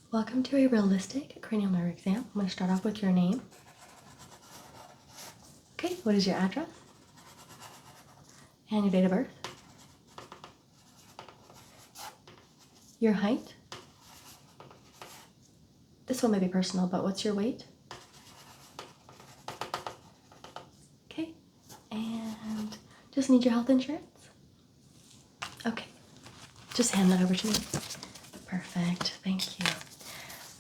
Welcome to a realistic cranial nerve exam. I'm going to start off with your name. Okay, what is your address? And your date of birth? Your height? This one may be personal, but what's your weight? Okay, and just need your health insurance? Okay, just hand that over to me. Perfect, thank you.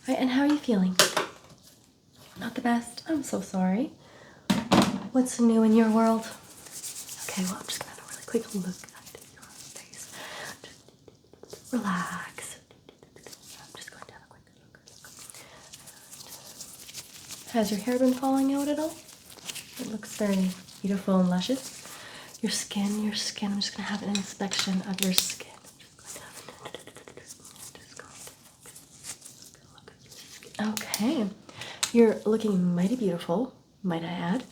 All right, and how are you feeling? Not the best? I'm so sorry. What's new in your world? Okay, well, I'm just gonna have a really quick look at your face. Relax. I'm just going to have a quick look. Has your hair been falling out at all? It looks very beautiful and luscious. Your skin, I'm just gonna have an inspection of your skin. Okay, you're looking mighty beautiful, might I add,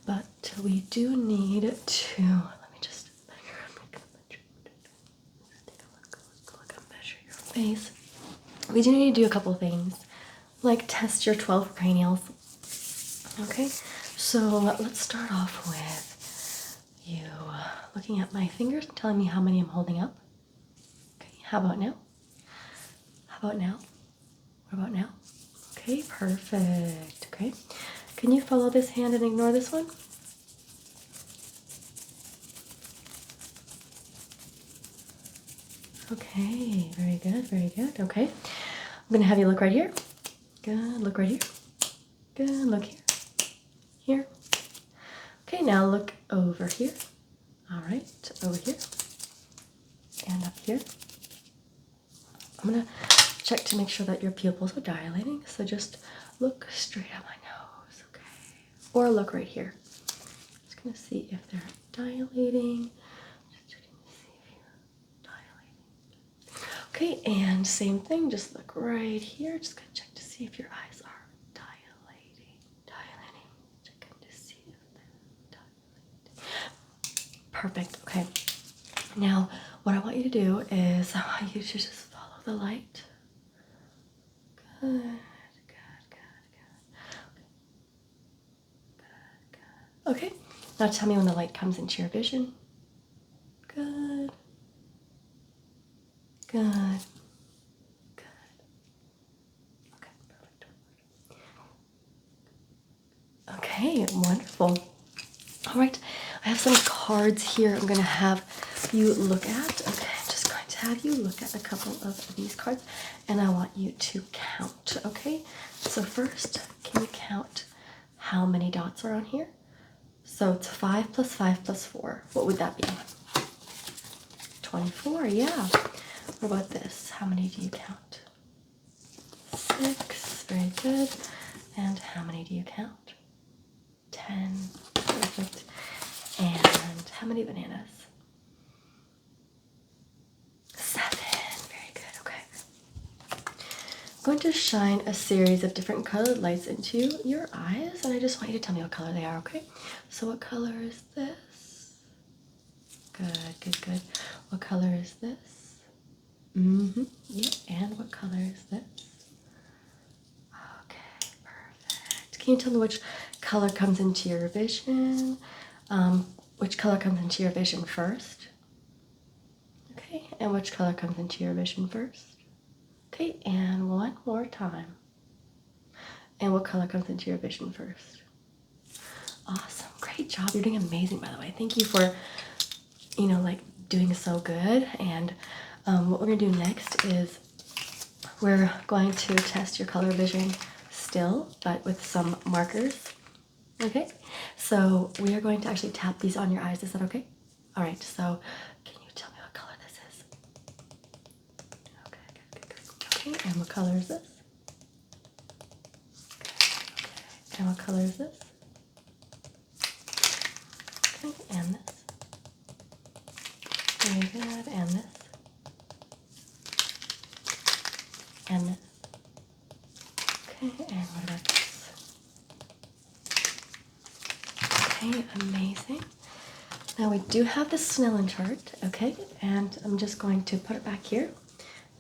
but we do need to, let me just look and measure your face. We do need to do a couple things, like test your 12 cranials. Okay, so let's start off with you looking at my fingers and telling me how many I'm holding up. Okay, how about now? How about now? What about now? Okay, perfect. Okay, can you follow this hand and ignore this one? Okay, very good, very good. Okay, I'm gonna have you look right here. Good, look right here. Good, look here. Here. Okay, now look over here. All right, over here. And up here. I'm gonna check to make sure that your pupils are dilating, so just look straight at my nose, okay? Or look right here. Just gonna see if they're dilating. Just checking to see if you're dilating. Okay, and same thing, just look right here. Just gonna check to see if your eyes are dilating. Checking to see if they're dilating. Perfect, okay. Now, what I want you to do is I want you to just follow the light. Good, good, good, good. Good. Okay, now tell me when the light comes into your vision. Good. Good. Good. Okay, perfect. Okay, wonderful. All right, I have some cards here I'm gonna have you look at. Okay, I'm just going to have you look at a couple of these cards and I want you to count, okay? So first, can you count how many dots are on here? So it's 5 plus 5 plus 4. What would that be? 24, yeah. What about this? How many do you count? 6, very good. And how many do you count? 10, perfect. And how many bananas? 7, very good, okay. I'm going to shine a series of different colored lights into your eyes, and I just want you to tell me what color they are, okay? So what color is this? Good, good, good. What color is this? Yep, and what color is this? Okay, perfect. Can you tell me which color comes into your vision? Which color comes into your vision first? Okay, and which color comes into your vision first? Okay, and one more time. And what color comes into your vision first? Awesome, great job. You're doing amazing, by the way. Thank you for, doing so good. And what we're gonna do next is we're going to test your color vision still, but with some markers. Okay, so we are going to actually tap these on your eyes. Is that okay? All right, so can you tell me what color this is? Okay, good, good, good. Okay, and what color is this? Okay, and what color is this? Okay, and this. Very good, and this. And this. Okay, and what about this? Okay, amazing. Now we do have the Snellen chart, okay? And I'm just going to put it back here.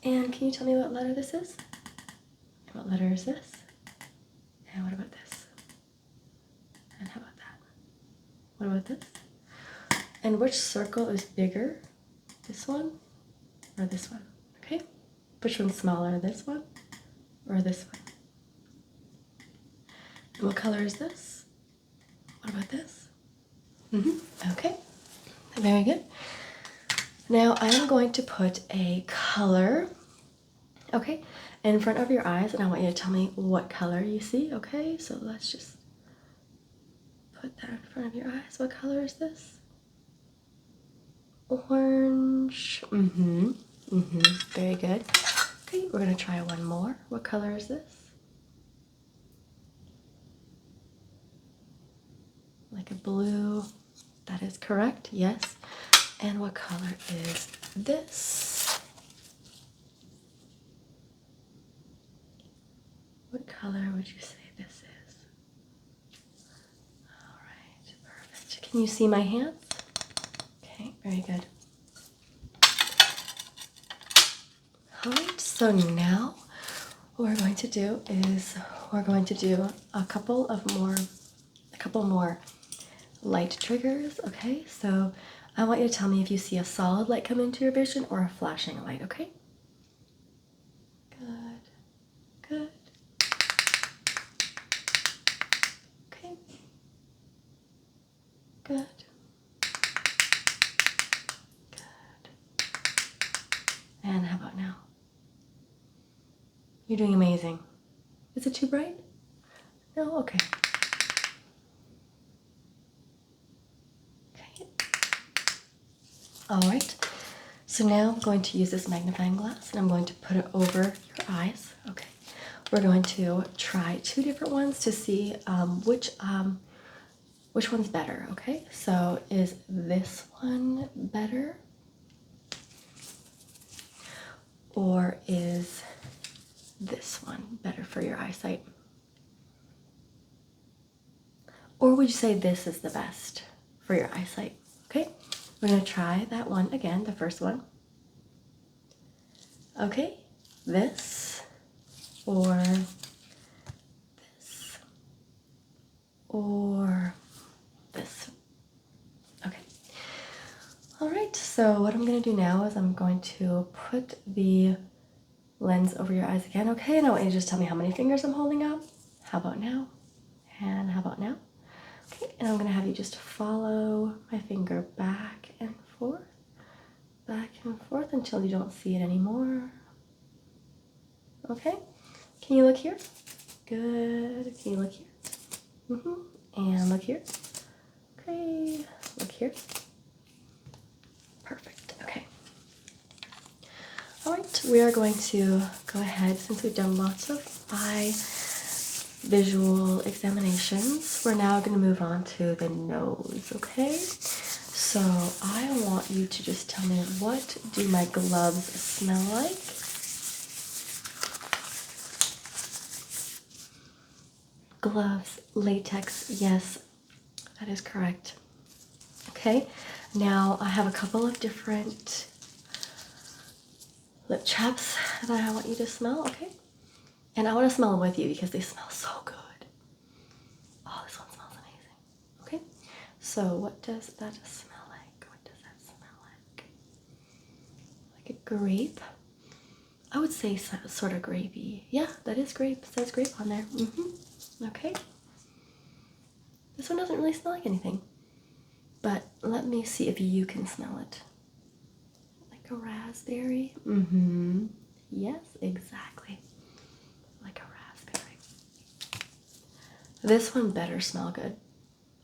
And can you tell me what letter this is? What letter is this? And what about this? And how about that? What about this? And which circle is bigger? This one or this one? Okay. Which one's smaller? This one or this one? And what color is this? What about this? Okay. Very good. Now I am going to put a color, okay, in front of your eyes, and I want you to tell me what color you see, okay? So let's just put that in front of your eyes. What color is this? Orange. Very good. Okay, we're gonna try one more. What color is this? Like a blue. That is correct, yes. And what color is this? What color would you say this is? All right, perfect. Can you see my hands? Okay, very good. All right, so now what we're going to do is we're going to do a couple more light triggers, okay? So I want you to tell me if you see a solid light come into your vision or a flashing light, okay? Good, good. Okay. Good. Good. And how about now? You're doing amazing. Is it too bright? No? Okay. Okay. All right. So now I'm going to use this magnifying glass and I'm going to put it over your eyes. Okay. We're going to try two different ones to see which one's better. Okay. So is this one better, or is this one better for your eyesight? Or would you say this is the best for your eyesight? Okay, we're gonna try that one again, the first one. Okay, this, or this, or this. Okay. All right, so what I'm gonna do now is I'm going to put the lens over your eyes again, okay? And I want you to just tell me how many fingers I'm holding up. How about now? And how about now? Okay, and I'm gonna have you just follow my finger back and forth until you don't see it anymore. Okay, can you look here? Good, can you look here? And look here. Okay, look here. Perfect, okay. All right, we are going to go ahead, since we've done lots of eye visual examinations, we're now going to move on to the nose, okay? So I want you to just tell me, what do my gloves smell like? Gloves, latex, yes, that is correct. Okay, now I have a couple of different lip chaps that I want you to smell, okay? And I want to smell them with you because they smell so good. Oh, this one smells amazing. Okay, so what does that smell like? What does that smell like? Like a grape? I would say sort of grapey. Yeah, that is grape. It says grape on there. Okay. This one doesn't really smell like anything. But let me see if you can smell it. Like a raspberry? Yes, exactly. Like a raspberry. This one better smell good.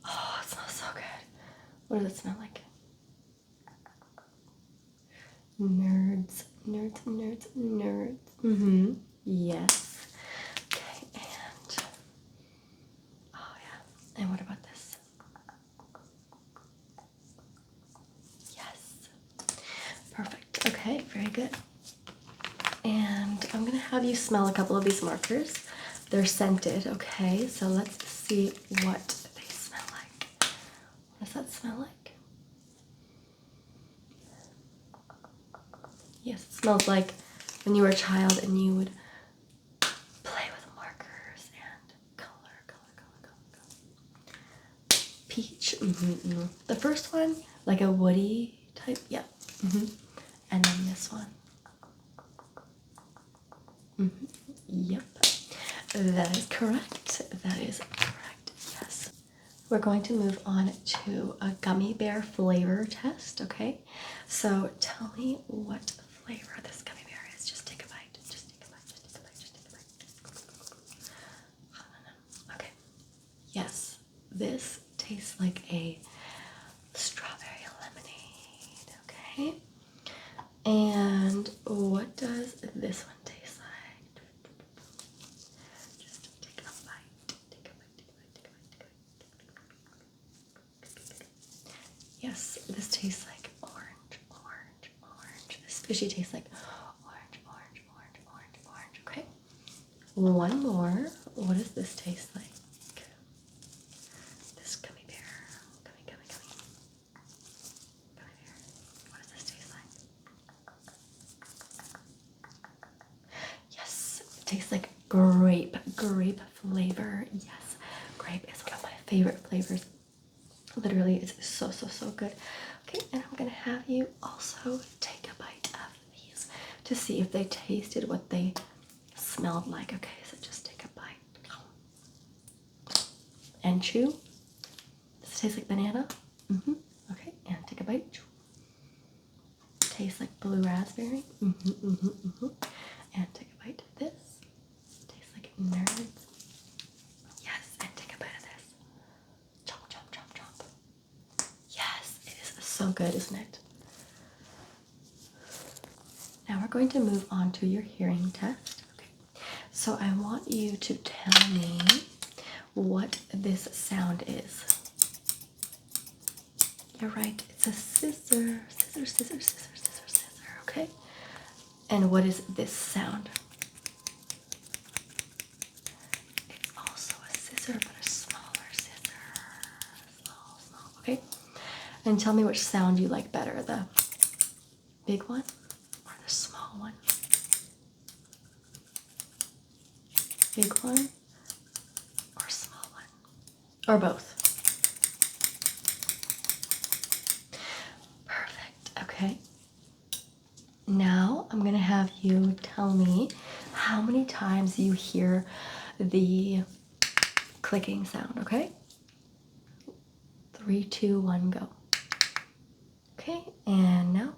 Oh, it smells so good. What does it smell like? Nerds, nerds, nerds, nerds. Yes. Okay, and oh yeah. And what about this? Yes. Perfect. Okay, very good. And I'm gonna have you smell a couple of these markers. They're scented, okay? So let's see what they smell like. What does that smell like? Yes, it smells like when you were a child and you would play The first one, like a woody type, yeah. And then this one. Yep, that is correct. That is correct, yes. We're going to move on to a gummy bear flavor test, okay? So tell me what flavor this gummy bear is. Just take a bite. Just take a bite. Just take a bite. Just take a bite. Okay. Yes, this tastes like a strawberry lemonade, okay? And what does this one taste like? Just take a bite. Take a bite. Take a bite. Take a bite. Take a bite. Yes, this tastes like orange, orange, orange. This fishy tastes like orange, orange, orange, orange, orange. Okay. One more. What does this taste like? This gummy bear. Gummy, gummy, gummy. Gummy bear. What does this taste like? Yes, it tastes like grape flavor. Yes, grape is one of my favorite flavors. Literally, it's so, so, so good. Okay, and I'm gonna have you also take a bite of these to see if they tasted what they smelled like. Okay, so just take a bite and chew. Does it taste like banana? Okay, and take a bite. Chew. Tastes like blue raspberry. And take a bite of this. Tastes like nerds. Yes, and take a bite of this. Chomp, chomp, chomp, chomp. Yes, it is so good, isn't it? Now we're going to move on to your hearing test. Okay. So I want you to tell me what this sound is. You're right, it's a scissor. Scissor, scissor, scissor, scissor, scissor, okay? And what is this sound? It's also a scissor, but a smaller scissor. Small, okay? And tell me which sound you like better, the big one or the small one? Big one or small one? Or both? Perfect, okay. Now I'm gonna have you tell me how many times you hear the clicking sound, okay? 3, 2, 1, go. Okay, and now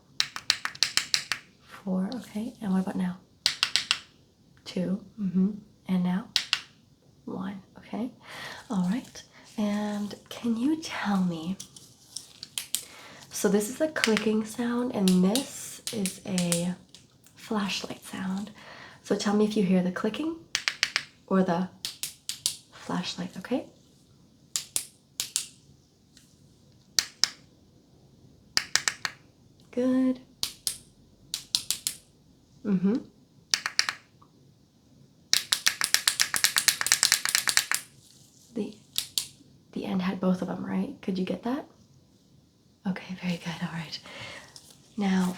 4, okay, and what about now? 2, and now 1, okay. All right, and can you tell me, so this is a clicking sound and this is a flashlight sound. So tell me if you hear the clicking or the flashlight, okay? Good. The end had both of them, right? Could you get that? Okay, very good. All right. Now,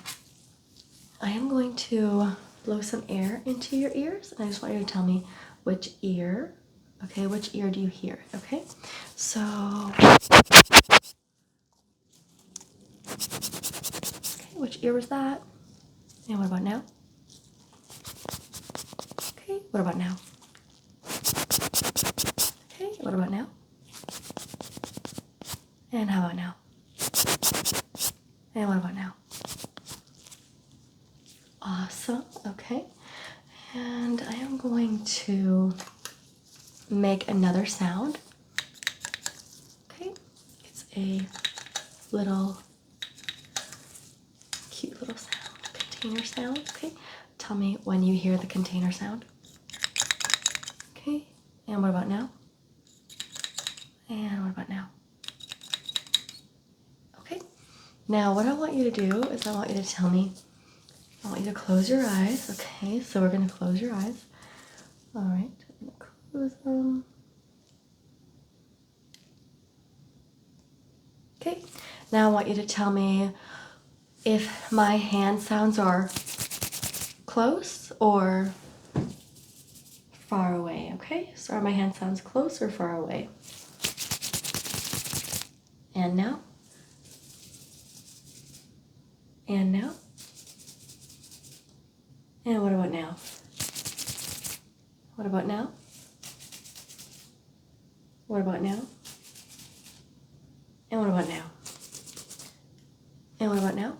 I am going to blow some air into your ears, and I just want you to tell me which ear. Okay, which ear do you hear? Okay, so okay, which ear was that? And what about now? Okay, what about now? Okay, what about now? And how about now? And what about now? Awesome, okay. And I am going to make another sound. Okay, it's a little cute little sound, container sound, okay? Tell me when you hear the container sound. Okay, and what about now? And what about now? Okay, now what I want you to do is I want you to tell me, I want you to close your eyes, okay? So we're gonna close your eyes. All right, I'm gonna close them. Okay, now I want you to tell me if my hand sounds are close or far away, okay? So are my hand sounds close or far away? And now. And now. And what about now? What about now? What about now? And what about now? And what about now?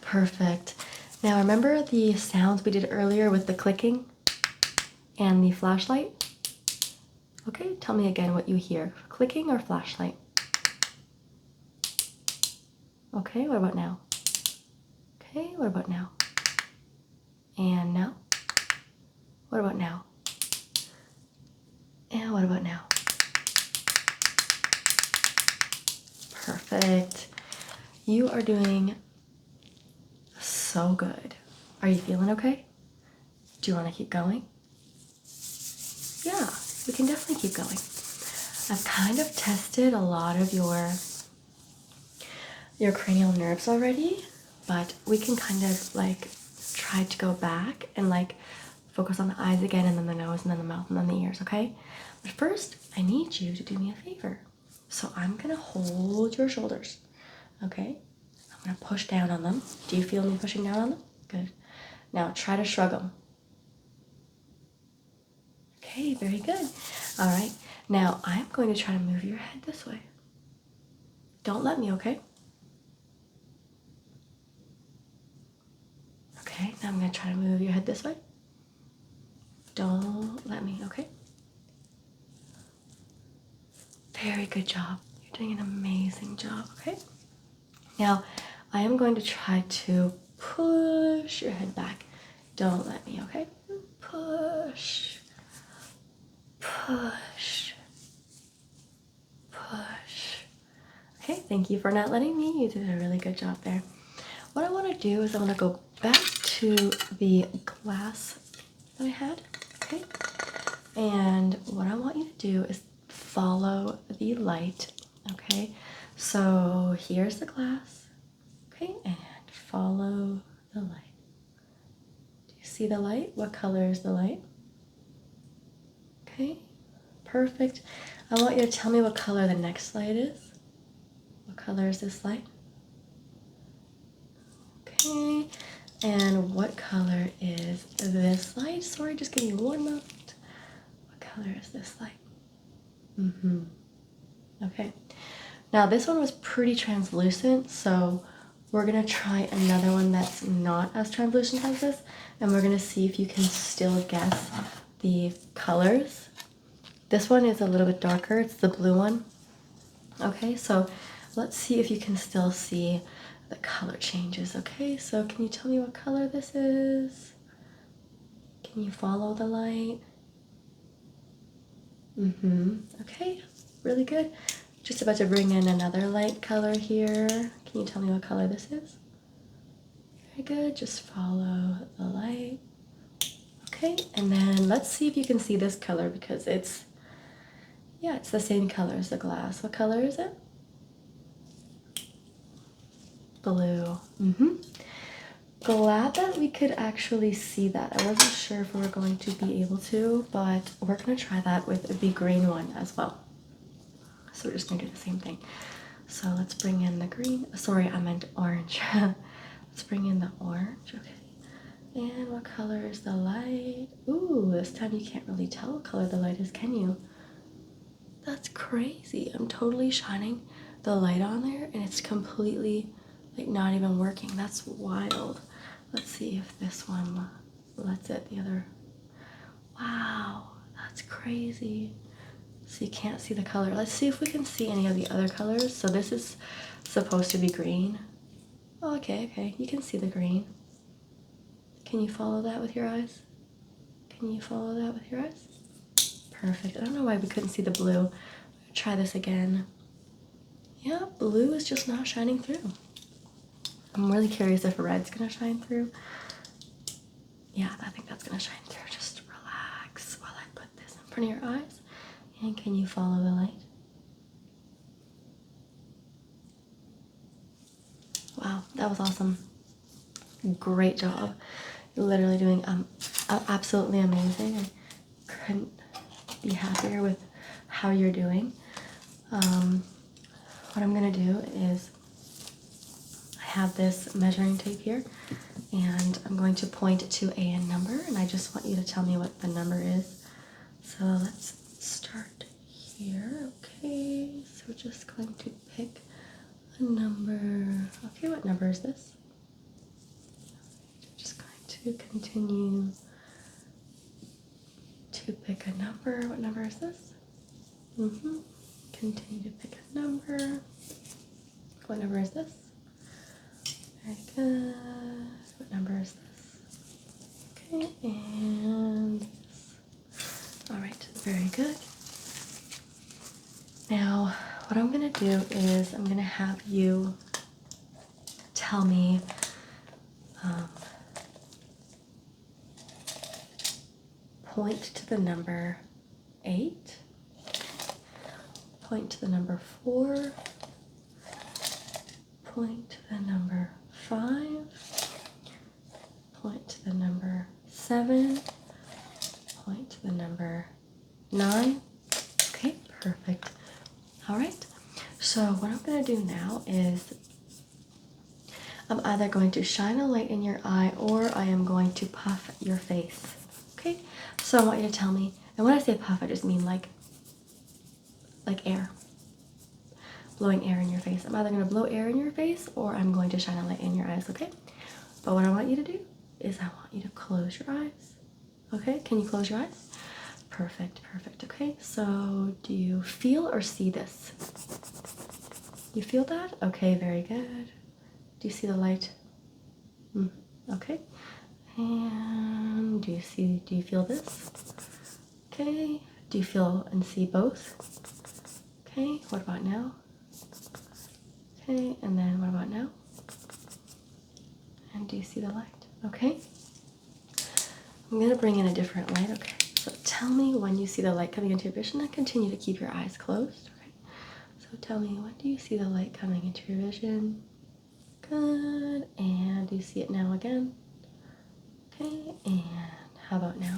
Perfect. Now remember the sounds we did earlier with the clicking and the flashlight? Okay, tell me again what you hear. Clicking or flashlight? Okay, what about now? Okay, what about now? And now? What about now? And what about now? Perfect. You are doing so good. Are you feeling okay? Do you want to keep going? Yeah, we can definitely keep going. I've kind of tested a lot of your cranial nerves already, but we can kind of like try to go back and like focus on the eyes again, and then the nose, and then the mouth, and then the ears, okay? But first, I need you to do me a favor. So I'm gonna hold your shoulders, okay? I'm gonna push down on them. Do you feel me pushing down on them? Good. Now try to shrug them. Okay, very good. All right, now I'm going to try to move your head this way. Don't let me, okay? Okay, now I'm gonna try to move your head this way. Don't let me, okay? Very good job. You're doing an amazing job, okay? Now, I am going to try to push your head back. Don't let me, okay? Push, push, push. Okay, thank you for not letting me. You did a really good job there. What I want to do is I want to go back to the glass that I had, okay? And what I want you to do is follow the light, okay? So here's the glass, okay? And follow the light. Do you see the light? What color is the light? Okay, perfect. I want you to tell me what color the next light is. What color is this light? Okay, and what color is this light? Sorry, just give me one moment. What color is this light? Okay. Now this one was pretty translucent, so we're gonna try another one that's not as translucent as this, and we're gonna see if you can still guess the colors. This one is a little bit darker, it's the blue one. Okay, so let's see if you can still see the color changes. Okay, so can you tell me what color this is? Can you follow the light? Okay, really good. Just about to bring in another light color here. Can you tell me what color this is? Very good, just follow the light. Okay, and then let's see if you can see this color because it's the same color as the glass. What color is it? Blue. Glad that we could actually see that. I wasn't sure if we were going to be able to, but we're gonna try that with the green one as well. So we're just gonna do the same thing. So let's bring in the green. Sorry, I meant orange. Let's bring in the orange, okay. And what color is the light? Ooh, this time you can't really tell what color the light is, can you? That's crazy. I'm totally shining the light on there and it's completely like not even working. That's wild. Let's see if this one lets it, the other. Wow, that's crazy. So you can't see the color. Let's see if we can see any of the other colors. So this is supposed to be green. Oh, okay, you can see the green. Can you follow that with your eyes? Can you follow that with your eyes? Perfect. I don't know why we couldn't see the blue. Try this again. Yeah, blue is just not shining through. I'm really curious if red's gonna shine through. Yeah, I think that's gonna shine through. Just relax while I put this in front of your eyes. And can you follow the light? Wow, that was awesome. Great job. You're literally doing absolutely amazing. I couldn't be happier with how you're doing. What I'm gonna do is I have this measuring tape here, and I'm going to point to a number, and I just want you to tell me what the number is. So let's start here. Okay, so we're just going to pick a number. Okay, what number is this? Just going to continue to pick a number. What number is this? Continue to pick a number. What number is this? Very good. What number is this? Okay, and this. All right, very good. Now, what I'm gonna do is I'm gonna have you tell me point to the number 8, point to the number 4, point to the number 5, point to the number 7, point to the number 9. Okay, perfect. All right, so what I'm going to do now is I'm either going to shine a light in your eye or I am going to puff your face. Okay, so I want you to tell me, and when I say puff, I just mean like air, blowing air in your face. I'm either going to blow air in your face or I'm going to shine a light in your eyes, okay? But what I want you to do is I want you to close your eyes. Okay, can you close your eyes? Perfect, perfect. Okay, so do you feel or see this? You feel that? Okay, very good. Do you see the light? Okay. And do you feel this? Okay. Do you feel and see both? Okay, what about now? Okay, and then what about now? And do you see the light? Okay. I'm gonna bring in a different light, okay? So tell me when you see the light coming into your vision and continue to keep your eyes closed, okay? So tell me, when do you see the light coming into your vision? Good, and do you see it now again? Okay, and how about now?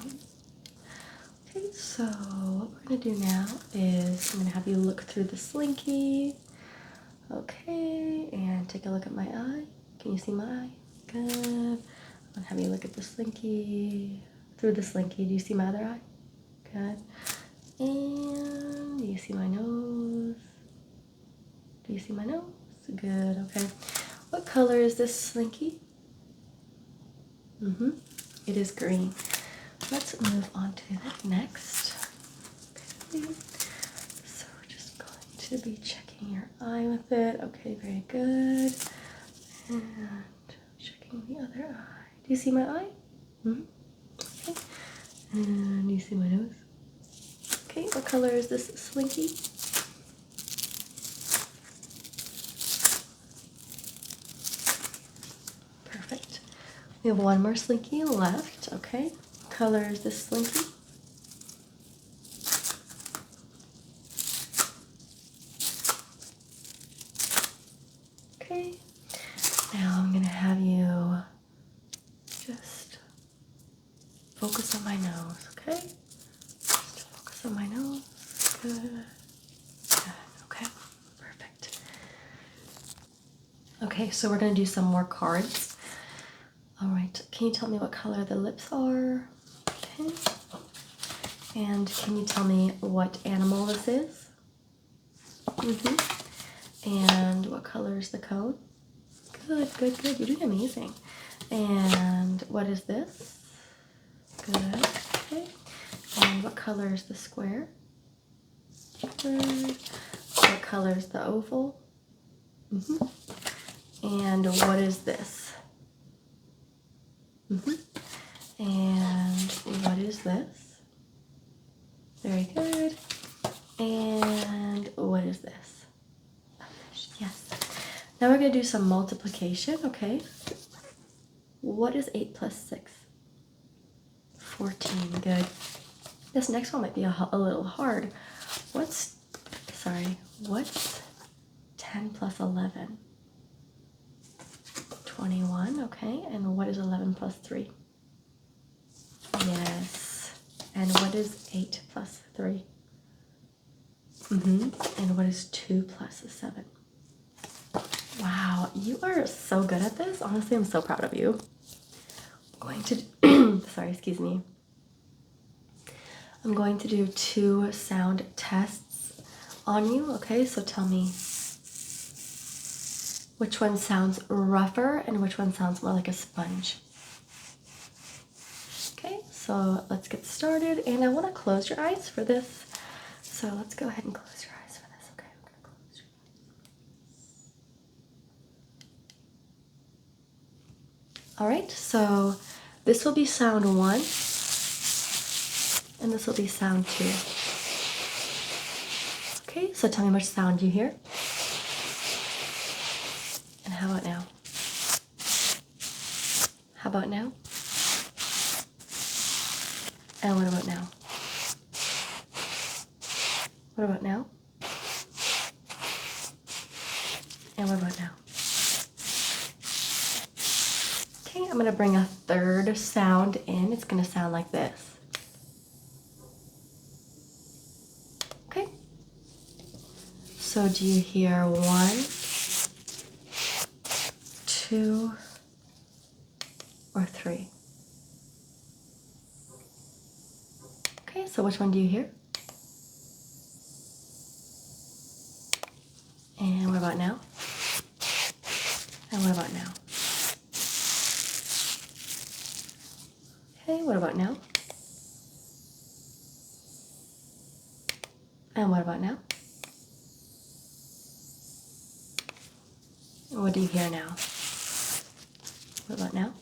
Okay, so what we're gonna do now is I'm gonna have you look through the slinky. Okay, and take a look at my eye. Can you see my eye? Good. I'm gonna have you look at the slinky, through the slinky. Do you see my other eye? Good. And do you see my nose? Do you see my nose? Good, okay. What color is this slinky? It is green. Let's move on to the next. Okay. So we're just going to be checking your eye with it. Okay, very good. And checking the other eye. Do you see my eye? Okay. And do you see my nose? Okay, what color is this slinky? Perfect. We have one more slinky left, okay? What color is this slinky? Okay. Now I'm gonna have you just focus on my nose, okay? Just focus on my nose. Good. Good. Okay. Perfect. Okay, so we're gonna do some more cards. All right. Can you tell me what color the lips are? Okay. And can you tell me what animal this is? And what color is the cone? Good, good, good. You're doing amazing. And what is this? Good. Okay. And what color is the square? Good. What color is the oval? And what is this? And what is this? Very good. And what is this? A fish. Yes. Now we're going to do some multiplication, okay? What is 8 plus 6? 14. Good. This next one might be a little hard. What's 10 plus 11? 21, okay. And what is 11 plus 3? Yes. And what is 8 plus 3? And what is 2 plus 7? Wow, you are so good at this. Honestly, I'm so proud of you. I'm going to, sorry, excuse me. I'm going to do 2 sound tests on you, okay? So tell me which one sounds rougher and which one sounds more like a sponge. Okay, so let's get started. And I want to close your eyes for this. So let's go ahead and close your eyes for this, okay? I'm gonna close your eyes. All right, so this will be sound 1, and this will be sound 2. Okay, so tell me which sound you hear. And how about now? How about now? And what about now? What about now? And what about now? Okay, I'm gonna bring a third sound in. It's gonna sound like this. Okay. So do you hear 1, 2, or 3? Okay, so which one do you hear? And what about now? And what about now? Okay, what about now? And what about now? And what do you hear now? What about now?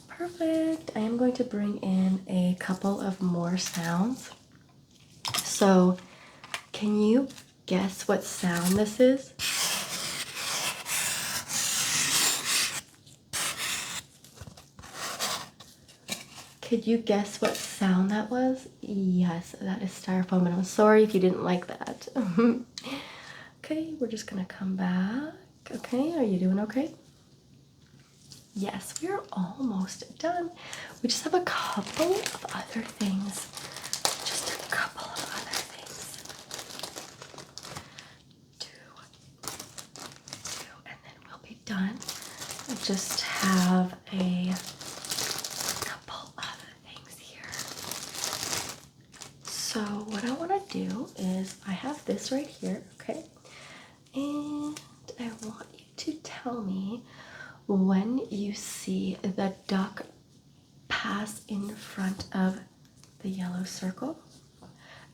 Perfect. I am going to bring in a couple of more sounds. So, can you guess what sound this is? Could you guess what sound that was? Yes, that is styrofoam, and I'm sorry if you didn't like that. Okay, we're just gonna come back. Okay, are you doing okay? Yes, we're almost done. We just have a couple of other things. Just a couple of other things. Two, and then we'll be done. I just have a couple other things here. So what I want to do is I have this right here, okay? And I want you to tell me when you see the duck pass in front of the yellow circle,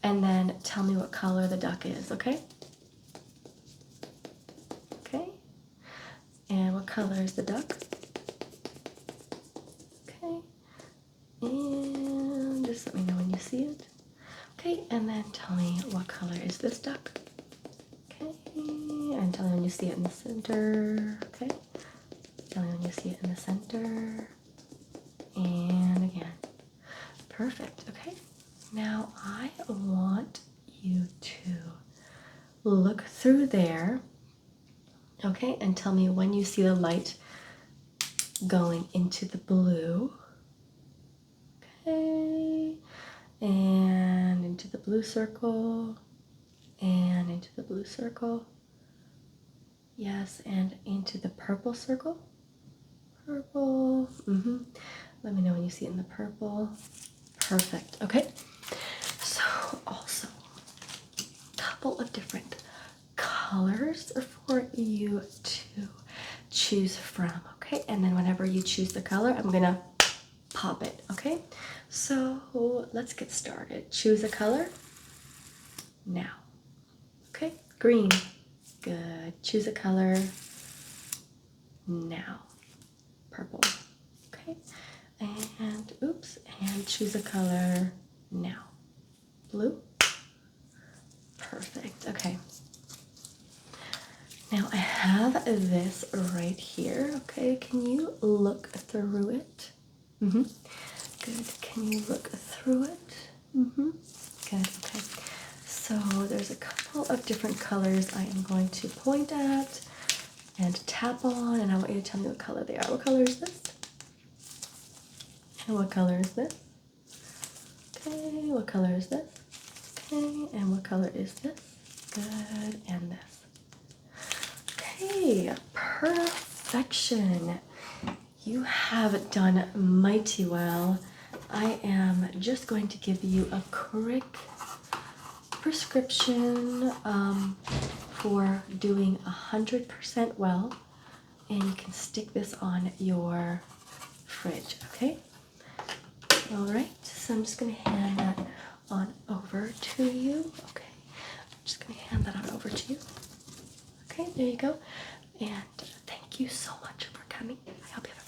and then tell me what color the duck is, okay? Okay. And what color is the duck? Okay. And just let me know when you see it. Okay, and then tell me what color is this duck? Okay, and tell me when you see it in the center. Okay, tell me when you see it in the center. And again. Perfect. Okay, now I want you to look through there, okay, and tell me when you see the light going into the blue. Okay, and into the blue circle, and into the blue circle. Yes, and into the purple circle. Purple. Let me know when you see it in the purple. Perfect. Okay. So also a couple of different colors for you to choose from. Okay, and then whenever you choose the color, I'm gonna pop it. Okay, so let's get started. Choose a color now. Okay, green. Good. Choose a color now. Purple. Okay, and oops, and choose a color now. Blue. Perfect. Okay. Now I have this right here. Okay, can you look through it? Good. Can you look through it? Good. Okay. So there's a couple of different colors I am going to point at and tap on, and I want you to tell me what color they are. What color is this? And what color is this? Okay, what color is this? Okay, and what color is this? Good, and this. Okay, perfection. You have done mighty well. I am just going to give you a quick prescription for doing 100% well, and you can stick this on your fridge, okay? All right, so I'm just going to hand that on over to you. Okay, I'm just going to hand that on over to you. Okay, there you go. And thank you so much for coming. I hope you have